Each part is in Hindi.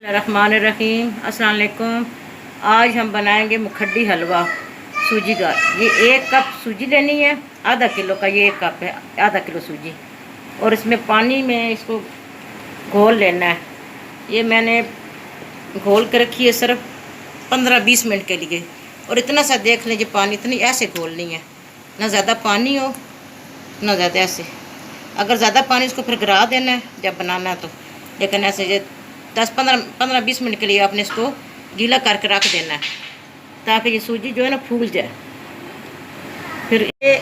रहमानिर्रहीम। अस्सलाम वालेकुम। आज हम बनाएंगे मुखड्डी हलवा सूजी का। ये 1 कप सूजी लेनी है, आधा किलो का ये 1 कप है, आधा किलो सूजी। और इसमें पानी में इसको घोल लेना है। ये मैंने घोल के रखी है सिर्फ 15-20 मिनट के लिए। और इतना सा देख लीजिए पानी, इतनी ऐसे घोलनी है, ना ज़्यादा पानी हो ना ज़्यादा ऐसे। अगर ज़्यादा पानी इसको फिर गिरा देना है जब बनाना है तो। लेकिन ऐसे जो 10-15-20 मिनट के लिए आपने इसको गीला करके रख देना है, ताकि ये सूजी जो है ना फूल जाए। फिर ये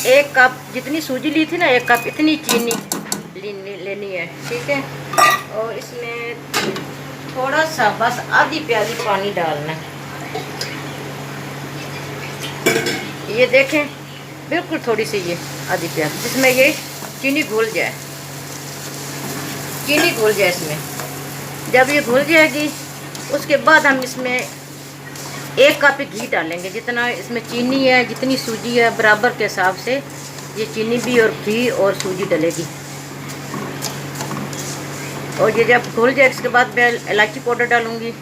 1 कप जितनी सूजी ली थी ना, 1 कप इतनी चीनी लेनी है, ठीक है। और इसमें थोड़ा सा बस आधी प्याली पानी डालना है। ये देखें, बिल्कुल थोड़ी सी ये आधी प्याली, जिसमें ये चीनी घुल जाए। चीनी घुल जाए इसमें। जब ये घुल जाएगी उसके बाद हम इसमें 1 कप घी डालेंगे। जितना इसमें चीनी है, जितनी सूजी है, बराबर के हिसाब से ये चीनी भी और घी और सूजी डलेगी। और ये जब घुल जाए इसके बाद मैं इलायची पाउडर डालूँगी।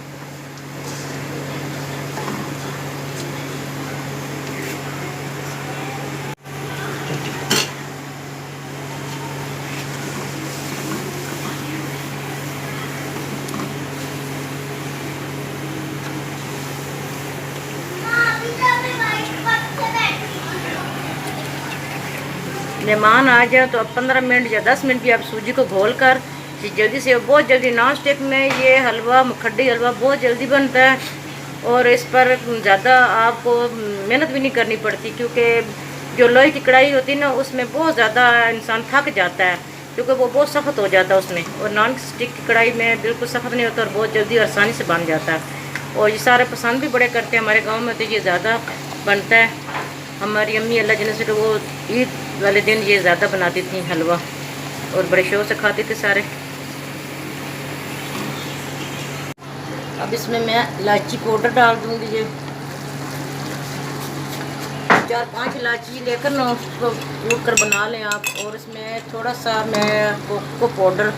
मेहमान आ जाए तो अब 15 मिनट या 10 मिनट भी आप सूजी को घोल कर जल्दी से, बहुत जल्दी नॉन स्टिक में ये हलवा, मुखड्डी हलवा बहुत जल्दी बनता है। और इस पर ज़्यादा आपको मेहनत भी नहीं करनी पड़ती, क्योंकि जो लोहे की कढ़ाई होती है ना, उसमें बहुत ज़्यादा इंसान थक जाता है, क्योंकि वो बहुत सख्त हो जाता है उसमें। और नॉन स्टिक की कढ़ाई में बिल्कुल सख्त नहीं होता और बहुत जल्दी और आसानी से बन जाता है। और ये सारे पसंद भी बड़े करते हैं हमारे गाँव में, तो ये ज़्यादा बनता है। हमारी अम्मी अल्लाह जिन्हें से वो ईद वाले दिन ये ज़्यादा बनाती थी हलवा, और बड़े शौक से खाते थे सारे। अब इसमें मैं इलायची पाउडर डाल दूँगी। ये 4-5 इलायची लेकर ना उसको कूट कर बना लें आप। और इसमें थोड़ा सा मैं कोको पाउडर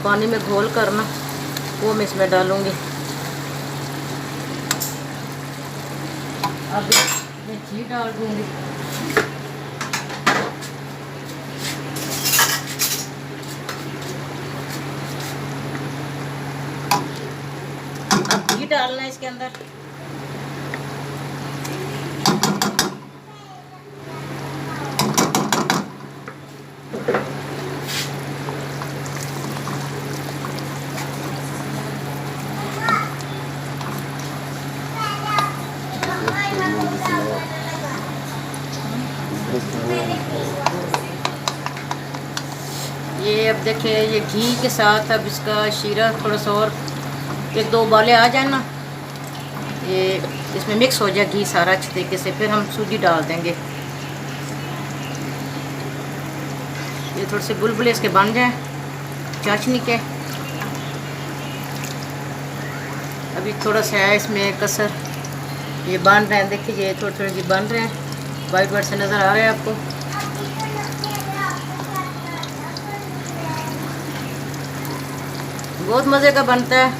पानी में घोल कर ना, वो मैं इसमें डालूँगी। अब मैं घी डाल दूँगी। अब घी डालना है इसके अंदर। ये अब देखिए, ये घी के साथ अब इसका शीरा थोड़ा सा और 1-2 उबाले आ जाए ना, ये इसमें मिक्स हो जाए घी सारा अच्छे तरीके से, फिर हम सूजी डाल देंगे। ये थोड़े से बुलबुले इसके बन जाए चाशनी के। अभी थोड़ा सा है इसमें कसर, ये बन रहे हैं, देखिए ये थोड़े थोड़े ये बन रहे हैं, वाइट वाइट से नज़र आ रहे हैं आपको। बहुत मज़े का बनता है,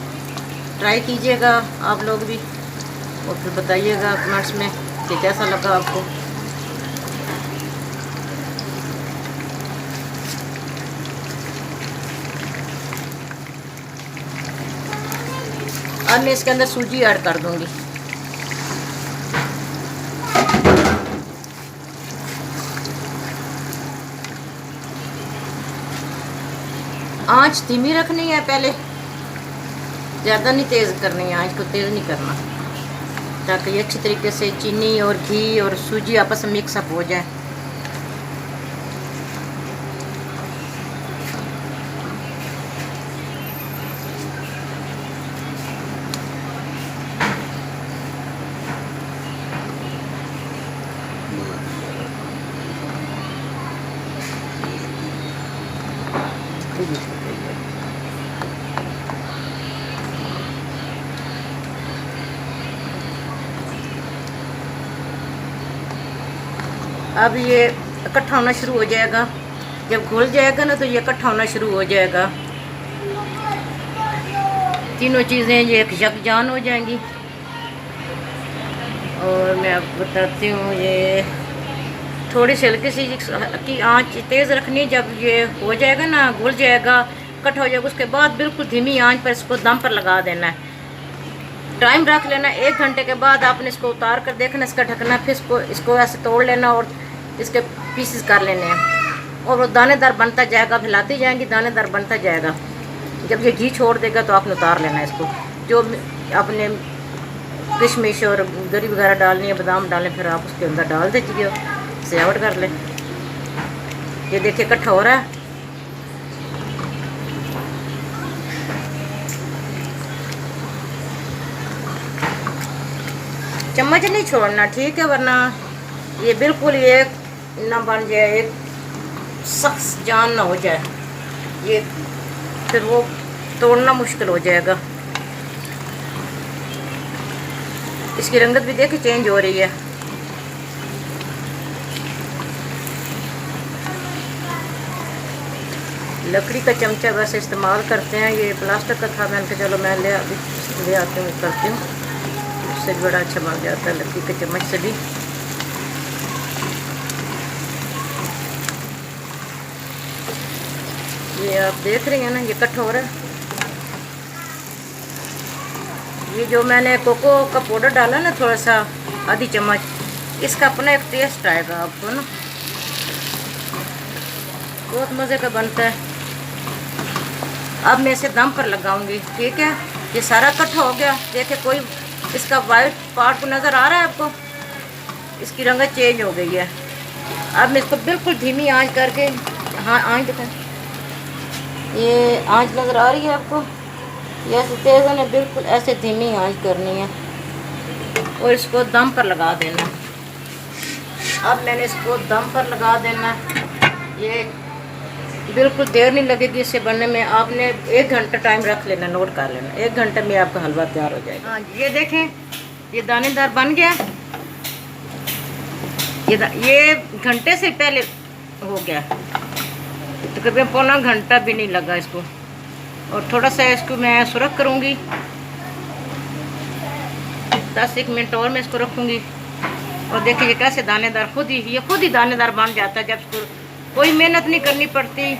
ट्राई कीजिएगा आप लोग भी, और फिर बताइएगा कमेंट्स में कि कैसा लगा आपको। अब मैं इसके अंदर सूजी ऐड कर दूंगी। आंच धीमी रखनी है पहले, ज़्यादा नहीं तेज़ करनी है, आंच को तेज़ नहीं करना, ताकि ये अच्छी तरीके से चीनी और घी और सूजी आपस में मिक्सअप हो जाए। अब ये इकट्ठा होना शुरू हो जाएगा। जब घुल जाएगा ना तो ये इकट्ठा होना शुरू हो जाएगा। तीनों चीज़ें ये एक यकजान हो जाएंगी। और मैं आपको बताती हूँ, ये थोड़ी सी हल्की सी की आंच तेज़ रखनी। जब ये हो जाएगा ना, घुल जाएगा, कट हो जाएगा, उसके बाद बिल्कुल धीमी आंच पर इसको दम पर लगा देना है। टाइम रख लेना। 1 घंटे के बाद आपने इसको उतार कर देखना, इसका ढकना, फिर इसको ऐसे तोड़ लेना और इसके पीसेस कर लेने हैं। और वो दानेदार बनता जाएगा, हिलाती जाएंगी, दानेदार बनता जाएगा। जब ये घी छोड़ देगा तो आपने उतार लेना है इसको। जो आपने किशमिश और गरी वगैरह डालनी है, बादाम डालें, फिर आप उसके अंदर डाल दीजिए, सजावट कर लें। ये देखिए इकट्ठा हो रहा है। चम्मच नहीं छोड़ना, ठीक है, वरना ये बिल्कुल ये ना बन जाए, एक सख्त जान ना हो जाए, ये फिर वो तोड़ना मुश्किल हो जाएगा। इसकी रंगत भी देखिए चेंज हो रही है। लकड़ी का चमचा वैसे इस्तेमाल करते हैं, ये प्लास्टिक का था, मैंने कहा चलो मैं ले आती हूँ, करती हूँ, उससे बड़ा अच्छा बन जाता है लकड़ी के चम्मच से भी। ये आप देख रहे हैं ना, ये कट हो रहा है। ये जो मैंने कोको का पाउडर डाला ना, थोड़ा सा, आधी चम्मच, इसका अपना एक टेस्ट आएगा आपको ना, बहुत मज़े का बनता है। अब मैं इसे दम पर लगाऊंगी, ठीक है। ये सारा इकट्ठा हो गया, देखिए कोई इसका वाइट पार्ट को नज़र आ रहा है आपको, इसकी रंगत चेंज हो गई है। अब मैं इसको बिल्कुल धीमी आंच करके, हाँ आंच दिखाएं, ये आंच नज़र आ रही है आपको, ये ऐसे तेज़ है, बिल्कुल ऐसे धीमी आंच करनी है और इसको दम पर लगा देना। अब मैंने इसको दम पर लगा देना, ये बिल्कुल देर नहीं लगेगी इससे बनने में। आपने 1 घंटा टाइम रख लेना, नोट कर लेना, 1 घंटे में आपका हलवा तैयार हो जाएगा। हाँ, ये देखें, ये दानेदार बन गया। ये घंटे से पहले हो गया, तकरीबन पौना घंटा भी नहीं लगा इसको। और थोड़ा सा इसको मैं सुरख करूँगी, 10-1 मिनट और मैं इसको रखूँगी। और देखिए ये कैसे दानेदार खुद ही दानेदार बन जाता है, जब इसको कोई मेहनत नहीं करनी पड़ती,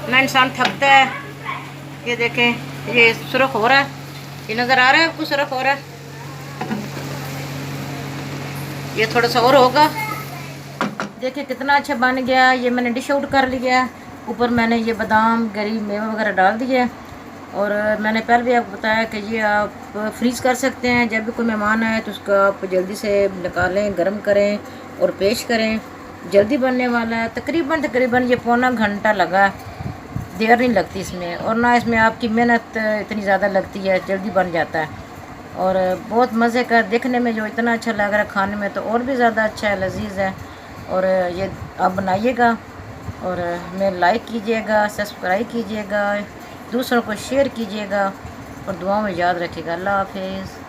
ना इंसान थकता है। ये देखें, ये सुरख हो रहा है, ये नज़र आ रहा है आपको, सुरख हो रहा है। ये थोड़ा सा और होगा। देखिए कितना अच्छा बन गया। ये मैंने डिश आउट कर लिया। ऊपर मैंने ये बादाम, गरी, मेवा वगैरह डाल दिए। और मैंने पहले भी आपको बताया कि ये आप फ्रीज़ कर सकते हैं। जब भी कोई मेहमान आए तो उसका आप जल्दी से निकालें, गर्म करें और पेश करें। जल्दी बनने वाला है, तकरीबन ये पौना घंटा लगा, देर नहीं लगती इसमें। और ना इसमें आपकी मेहनत इतनी ज़्यादा लगती है, जल्दी बन जाता है। और बहुत मज़े का, देखने में जो इतना अच्छा लग रहा है, खाने में तो और भी ज़्यादा अच्छा है, लजीज है। और ये आप बनाइएगा और हमें लाइक कीजिएगा, सब्सक्राइब कीजिएगा, दूसरों को शेयर कीजिएगा और दुआओं में याद रखिएगा। अल्लाह हाफिज़।